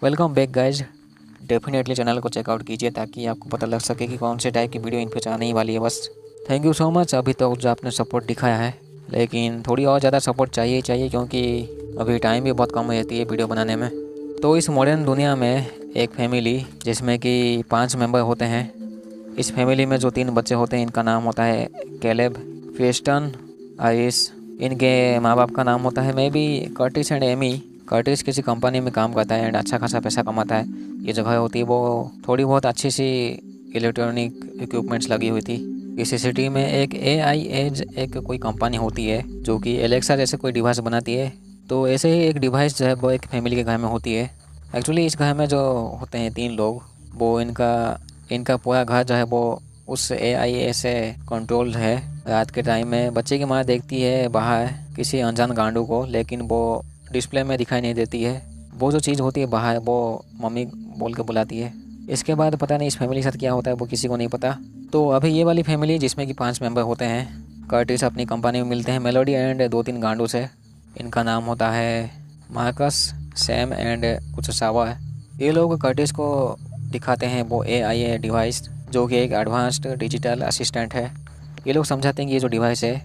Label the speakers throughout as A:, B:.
A: Welcome back guys. Definitely channel को checkout कीजिए ताकि आपको पता लग सके कि कौन से टाइप की वीडियो इन पे आने ही वाली है। बस थैंक यू सो मच अभी तक जो आपने सपोर्ट दिखाया है, लेकिन थोड़ी और ज़्यादा सपोर्ट चाहिए ही चाहिए क्योंकि अभी टाइम भी बहुत कम रहती है वीडियो बनाने में। तो इस मॉडर्न दुनिया में एक फैमिली जिसमें कि 5 मेंबर होते हैं, इस फैमिली में जो 3 बच्चे होते हैं इनका नाम होता है कैलेब, क्रिस्टन, आइस। इनके माँ बाप का नाम होता है maybe Curtis and Amy. Curtis किसी कंपनी में काम करता है एंड अच्छा खासा पैसा कमाता है। ये जगह होती है वो थोड़ी बहुत अच्छी सी इलेक्ट्रॉनिक इक्विपमेंट्स लगी हुई थी। इसी सिटी में एक AI एज एक कोई कंपनी होती है जो कि एलेक्सा जैसे कोई डिवाइस बनाती है। तो ऐसे ही एक डिवाइस जो है वो एक फैमिली के घर में होती है। एक्चुअली इस घर में जो होते हैं 3 लोग, वो इनका पूरा घर जो है वो उस AI से कंट्रोल है। रात के टाइम में बच्चे की माँ देखती है बाहर किसी अनजान गांडू को, लेकिन वो डिस्प्ले में दिखाई नहीं देती है। वो जो चीज़ होती है बाहर वो मम्मी बोल के बुलाती है। इसके बाद पता नहीं इस फैमिली के साथ क्या होता है वो किसी को नहीं पता। तो अभी ये वाली फैमिली जिसमें कि 5 मेंबर होते हैं, कर्टिस अपनी कंपनी में मिलते हैं मेलोडी एंड 2-3 गांडू से। इनका नाम होता है मार्कस, सैम एंड कुछ सावा है। ये लोग कर्टिस को दिखाते हैं वो AI डिवाइस जो कि एक एडवांस्ड डिजिटल असिस्टेंट है। ये लोग समझाते हैं कि ये जो डिवाइस है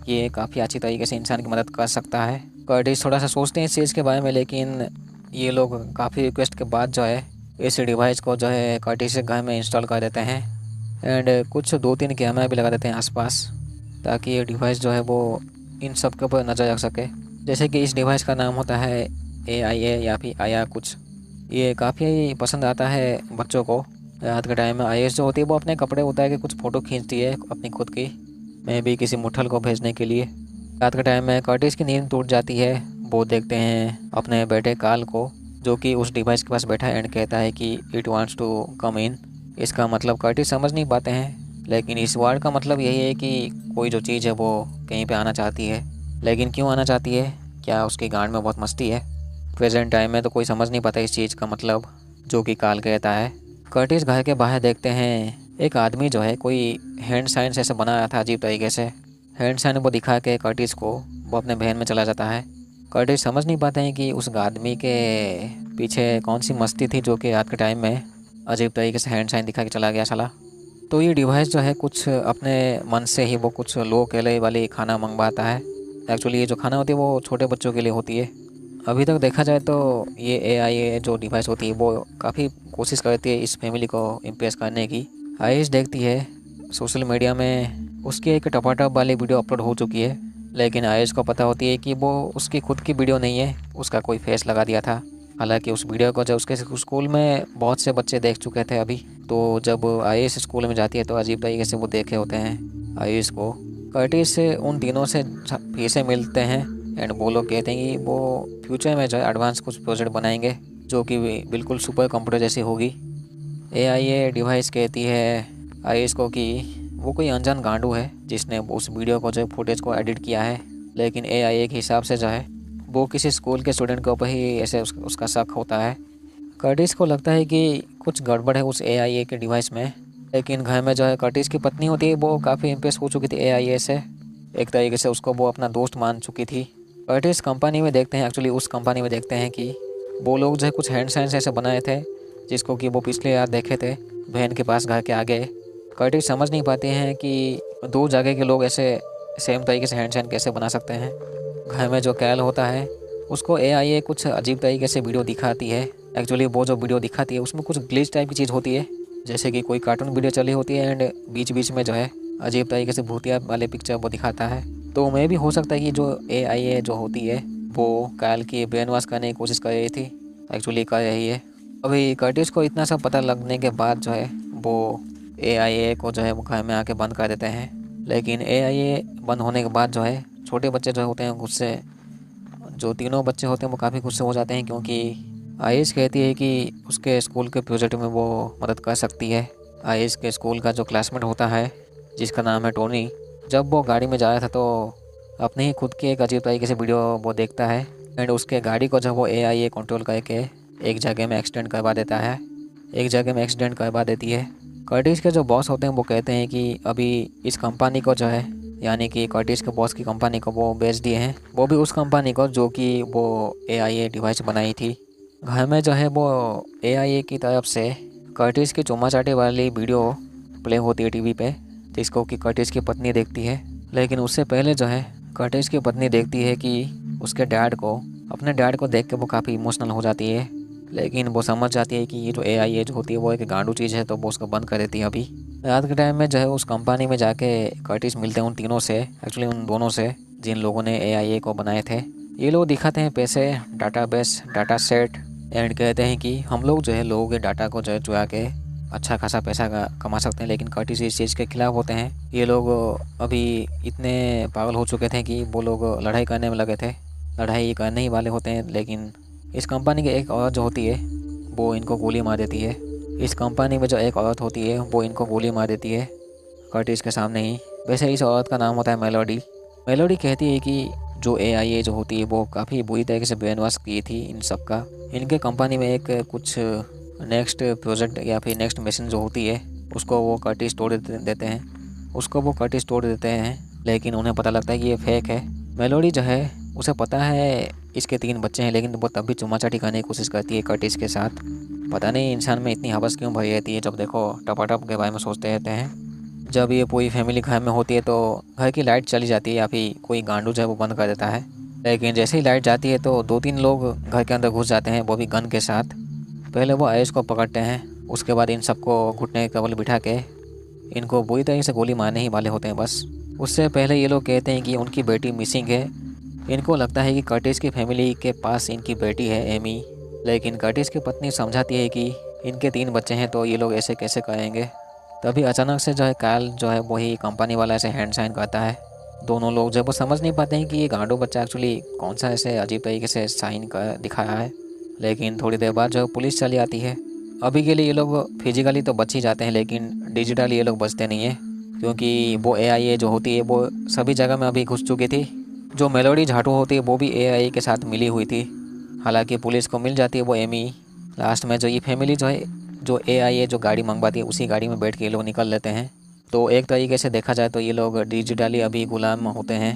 A: ये काफ़ी अच्छी तरीके से इंसान की मदद कर सकता है। कर्टिस थोड़ा सा सोचते हैं इस चीज़ के बारे में, लेकिन ये लोग काफ़ी रिक्वेस्ट के बाद जो है इस डिवाइस को जो है कर्टिस के घर में इंस्टॉल कर देते हैं एंड कुछ 2-3 कैमरा भी लगा देते हैं आसपास, ताकि ये डिवाइस जो है वो इन सब के ऊपर नज़र रख सके। जैसे कि इस डिवाइस का नाम होता है AIA या फिर आया कुछ। ये काफ़ी पसंद आता है बच्चों को। रात के टाइम में आयुष जो होती है वो अपने कपड़े उतार के कुछ फ़ोटो खींचती है अपनी खुद की, मैं भी किसी मुठल को भेजने के लिए। रात के टाइम में कर्टिस की नींद टूट जाती है। वो देखते हैं अपने बेटे काल को जो कि उस डिवाइस के पास बैठा है एंड कहता है कि इट वांट्स टू कम इन। इसका मतलब कर्टिस समझ नहीं पाते हैं, लेकिन इस वर्ड का मतलब यही है कि कोई जो चीज़ है वो कहीं पे आना चाहती है। लेकिन क्यों आना चाहती है? क्या उसकी गांड में बहुत मस्ती है? प्रेजेंट टाइम में तो कोई समझ नहीं पाता इस चीज़ का मतलब जो कि काल कहता है। कर्टिस घर के बाहर देखते हैं एक आदमी जो है कोई हैंड साइन ऐसे बना रहा था अजीब तरीके से। हैंड साइन वो दिखा के कर्टिस को वो अपने बहन में चला जाता है। कर्टिस समझ नहीं पाते हैं कि उस आदमी के पीछे कौन सी मस्ती थी जो कि रात के टाइम में अजीब तरीके से हैंड साइन दिखा के चला गया साला। तो ये डिवाइस जो है कुछ अपने मन से ही वो कुछ लो केले वाली खाना मंगवाता है। एक्चुअली ये जो खाना होती है वो छोटे बच्चों के लिए होती है। अभी तक देखा जाए तो ये AI जो डिवाइस होती है वो काफ़ी कोशिश करती है इस फैमिली को इम्प्रेस करने की। आयुष देखती है सोशल मीडिया में उसकी एक टपाटप वाली वीडियो अपलोड हो चुकी है, लेकिन आयुष को पता होती है कि वो उसकी खुद की वीडियो नहीं है, उसका कोई फेस लगा दिया था। हालांकि उस वीडियो को जब उसके स्कूल में बहुत से बच्चे देख चुके थे अभी, तो जब आयुष स्कूल में जाती है तो अजीब तरीके से वो देखे होते हैं आयुष को। कर्टिस उन तीनों से फिर से मिलते हैं एंड वो लोग कहते हैं कि वो फ्यूचर में जो है एडवांस कुछ प्रोजेक्ट बनाएंगे जो कि बिल्कुल सुपर कंप्यूटर जैसी होगी। AI डिवाइस कहती है आयुष को कि वो कोई अनजान गांडू है जिसने उस वीडियो को जो फुटेज को एडिट किया है, लेकिन AI के हिसाब से जो है वो किसी स्कूल के स्टूडेंट के ऊपर ही ऐसे उसका शक होता है। कर्टिस को लगता है कि कुछ गड़बड़ है उस AI के डिवाइस में, लेकिन घर में जो है कर्टिस की पत्नी होती है वो काफ़ी इम्प्रेस हो चुकी थी AI से। एक तरीके से उसको वो अपना दोस्त मान चुकी थी। कर्टिस कंपनी में देखते हैं, एक्चुअली उस कंपनी में देखते हैं कि वो लोग जो है कुछ हैंड साइंस ऐसे बनाए थे जिसको कि वो पिछले रात देखे थे बहन के पास घर के आगे। कर्टिस समझ नहीं पाते हैं कि 2 जगह के लोग ऐसे सेम तरीके से हैंड साइन कैसे बना सकते हैं। घर में जो कैल होता है उसको AI कुछ अजीब तरीके से वीडियो दिखाती है। एक्चुअली वो जो वीडियो दिखाती है उसमें कुछ ग्लिच टाइप की चीज़ होती है, जैसे कि कोई कार्टून वीडियो चली होती है एंड बीच बीच में जो है अजीब तरीके से भूतिया वाले पिक्चर वो दिखाता है। तो मैं भी हो सकता है कि जो AI जो होती है वो काल की ब्रेन वॉश करने की कोशिश कर रही थी, एक्चुअली कर रही है। अभी कर्टिस को इतना सब पता लगने के बाद जो है वो AI को जो है वो घर में आके बंद कर देते हैं। लेकिन AI बंद होने के बाद जो है छोटे बच्चे जो होते हैं गुस्से, जो तीनों बच्चे होते हैं वो काफ़ी गुस्से हो जाते हैं क्योंकि आयुष कहती है कि उसके स्कूल के प्रोजेक्ट में वो मदद कर सकती है। आयुष के स्कूल का जो क्लासमेट होता है जिसका नाम है टोनी, जब वो गाड़ी में जा रहा था तो अपने ही खुद की एक अजीब तरीके से वीडियो वो देखता है एंड उसके गाड़ी को जब वो AI कंट्रोल करके एक जगह में एक्सीडेंट करवा देता है, एक जगह में एक्सीडेंट करवा देती है। कर्टिस के जो बॉस होते हैं वो कहते हैं कि अभी इस कंपनी को जो है, यानी कि कर्टिस के बॉस की कंपनी को वो बेच दिए हैं, वो भी उस कंपनी को जो कि वो AI डिवाइस बनाई थी। घर में जो है वो AIA की तरफ से कर्टिस की चुम्मा चाटी वाली वीडियो प्ले होती है टीवी पे, जिसको कि कर्टिस की पत्नी देखती है। लेकिन उससे पहले जो है कर्टिस की पत्नी देखती है कि उसके अपने डैड को देख के वो काफ़ी इमोशनल हो जाती है। लेकिन वो समझ जाती है कि ये जो AIA जो होती है वो एक गांडू चीज़ है, तो वो उसको बंद कर देती है। अभी रात के टाइम में जो है उस कंपनी में जाके कर्टिस मिलते हैं उन तीनों से, एक्चुअली उन दोनों से जिन लोगों ने AIA को बनाए थे। ये लोग दिखाते हैं पैसे, डाटाबेस, डाटा सेट, एंड कहते हैं कि हम लोग जो है लोगों के डाटा को जो है चुरा के अच्छा खासा पैसा कमा सकते हैं। लेकिन कर्टिस इस चीज़ के खिलाफ होते हैं। ये लोग अभी इतने पागल हो चुके थे कि वो लोग लड़ाई करने में लगे थे, लड़ाई करने ही वाले होते हैं। लेकिन इस कंपनी की एक औरत जो होती है वो इनको गोली मार देती है। इस कंपनी में जो एक औरत होती है वो इनको गोली मार देती है कर्टिस के सामने ही। वैसे इस औरत का नाम होता है मेलोडी। मेलोडी कहती है कि जो AIA जो होती है वो काफ़ी बुरी तरीके से ब्रेन वॉश की थी इन सब का। इनके कंपनी में एक कुछ नेक्स्ट प्रोजेक्ट या फिर नेक्स्ट मिशन जो होती है उसको वो कर्टिस तोड़ देते हैं, लेकिन उन्हें पता लगता है कि ये फेक है। मेलोडी जो है उसे पता है इसके 3 बच्चे हैं, लेकिन वो तब भी चुम्मा-चाटी करने की कोशिश करती है कर्टिस के साथ। पता नहीं इंसान में इतनी हवस क्यों भरी रहती है, जब देखो टपाटप के बारे में सोचते रहते हैं। जब ये पूरी फैमिली घर में होती है तो घर की लाइट चली जाती है या फिर कोई गांडू जो है वो बंद कर देता है। लेकिन जैसे ही लाइट जाती है तो 2-3 लोग घर के अंदर घुस जाते हैं, वो भी गन के साथ। पहले वो आयुष को पकड़ते हैं, उसके बाद इन सबको घुटने के बल बिठा के इनको बुरी तरीके से गोली मारने ही वाले होते हैं बस। उससे पहले ये लोग कहते हैं कि उनकी बेटी मिसिंग है। इनको लगता है कि कर्टिस की फैमिली के पास इनकी बेटी है एमी, लेकिन कर्टिस की पत्नी समझाती है कि इनके 3 बच्चे हैं तो ये लोग ऐसे कैसे करेंगे। तभी अचानक से जो है काल जो है वही कंपनी वाला ऐसे हैंड साइन करता है। दोनों लोग जब वो समझ नहीं पाते हैं कि ये गांडू बच्चा एक्चुअली कौन सा ऐसे अजीब तरीके से साइन कर दिखाया है। लेकिन थोड़ी देर बाद जो पुलिस चली आती है। अभी के लिए ये लोग फिजिकली तो बच ही जाते हैं, लेकिन डिजिटली ये लोग बचते नहीं हैं, क्योंकि वो AIA जो होती है वो सभी जगह में अभी घुस चुकी थी। जो मेलोडी झाटू होती है वो भी AIA के साथ मिली हुई थी। हालांकि पुलिस को मिल जाती है वो एमी। लास्ट में जो ये फैमिली जो है जो AIA जो गाड़ी मंगवाती है उसी गाड़ी में बैठ के ये लोग निकल लेते हैं। तो एक तरीके से देखा जाए तो ये लोग डिजिटली अभी गुलाम होते हैं,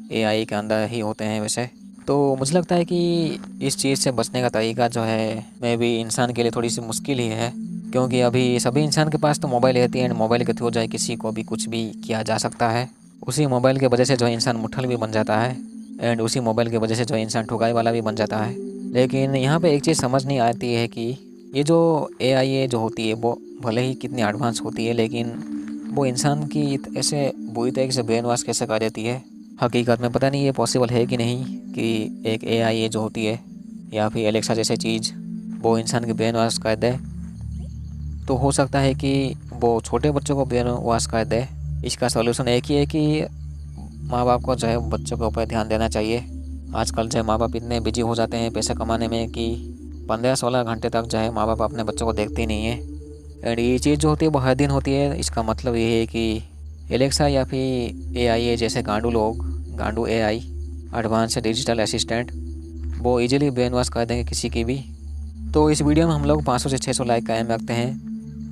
A: AIA के अंदर ही होते हैं वैसे। तो मुझे लगता है कि इस चीज़ से बचने का तरीका जो है मे भी इंसान के लिए थोड़ी सी मुश्किल ही है, क्योंकि अभी सभी इंसान के पास तो मोबाइल रहती है एंड मोबाइल के थ्रू जो है किसी को भी कुछ भी किया जा सकता है। उसी मोबाइल की वजह से जो है इंसान मुठल भी बन जाता है एंड उसी मोबाइल की वजह से जो है इंसान ठुकाई वाला भी बन जाता है। लेकिन यहाँ पे एक चीज़ समझ नहीं आती है कि ये जो AIA जो होती है वो भले ही कितनी एडवांस होती है, लेकिन वो इंसान की ऐसे बुरी तरीके से ब्रेन वॉश कैसे कर देती है। हकीकत में पता नहीं ये पॉसिबल है कि नहीं कि एक AIA जो होती है या फिर एलेक्सा जैसे चीज़ वो इंसान की ब्रेन वॉश कर दे। तो हो सकता है कि वो छोटे बच्चों को ब्रेन वॉश कर दे। इसका सॉल्यूशन एक ही है कि माँ बाप को जो है बच्चों के ऊपर ध्यान देना चाहिए। आजकल जो है माँ बाप इतने बिजी हो जाते हैं पैसे कमाने में कि 15-16 घंटे तक जो है माँ बाप अपने बच्चों को देखते ही नहीं है। एंड ये चीज़ जो होती है वो हर दिन होती है। इसका मतलब ये है कि एलेक्सा या फिर AIA जैसे गांडू AI एडवांस डिजिटल असिस्टेंट वो इजीली ब्रेन वॉश कर देंगे किसी की भी। तो इस वीडियो में हम लोग 500 से 600 लाइक कायम रखते हैं।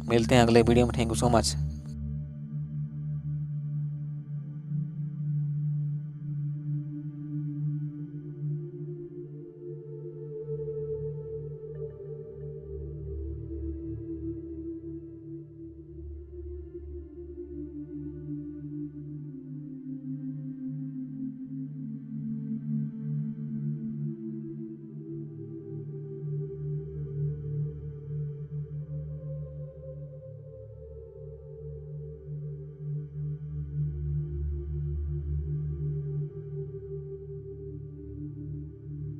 A: मिलते हैं अगले वीडियो में। Thank you so much.